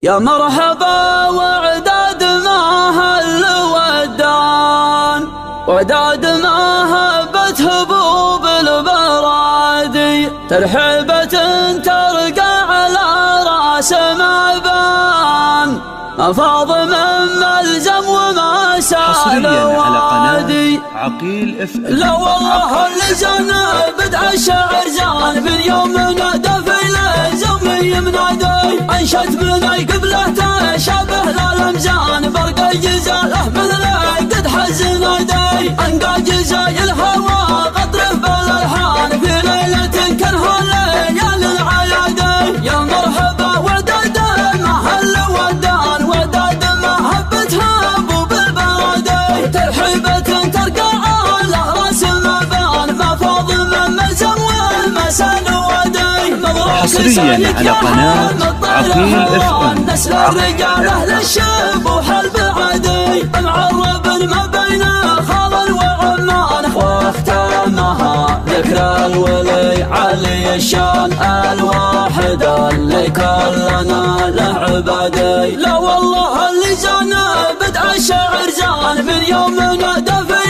يا مرحبا وعداد ما هل ودان، وداد ما هبت هبوب البرادي، ترحيبة ترقى على راس معبان، ما فاض من ملزم وما سال وادي. عقيل اف ام. لا والله اللي جانا بدع الشعر جان من يوم نادى في الزومي منادي، انشد بني قبله تشابه للمجان، برق جزاله مثله قد حز نادي، انقى جزاي الهوى قطره بالالحان في ليله كانها ليالي العيادي. يا مرحبا وداد ما هل ودان، وداد ما هبتها ابو بالبرادي، ترحيبة ترقى على راس المبان، ما فاض من ملزم والمسان ودي. حصريا على قناة عقيل اف ام. نسل الرجال اهل الشبوح البعادي، معرب ما بين خال وعمان، واختامها ذكرى الولي علي الشان الواحد اللي كلنا له عبادي. لا والله اللي جانا بدع الشعر جان من يوم نادى في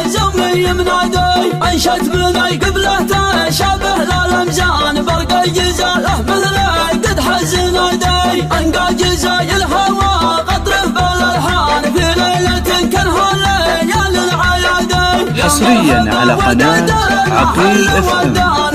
الزومي منادي، انشد بني قبله تشابه للمجان، برق جزاله مثله قد حز نادي، انقى جزاي الهوى قطره بالالحان في ليله كانها ليالي العيادي. حصريا على قناة عقيل اف ام.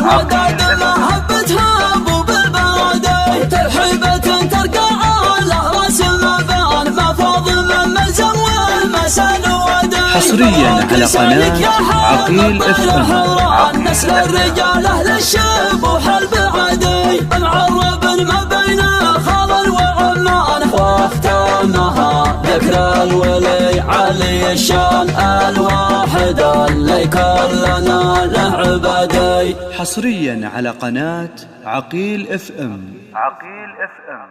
وداد ما هبتها ابو بالبرادي، ترحيبة ترقى على راس المبان، ما فاض من ملزم والمسان ودي. حصريا على قناة عقيل اف ام. نسل الرجال اهل الشبوح البعادي، معرب ما بين خال وعمان، واختامها ذكرى الولي علي الشان الواحد اللي كلنا له عبادي. حصريا على قناة عقيل اف ام. عقيل اف ام.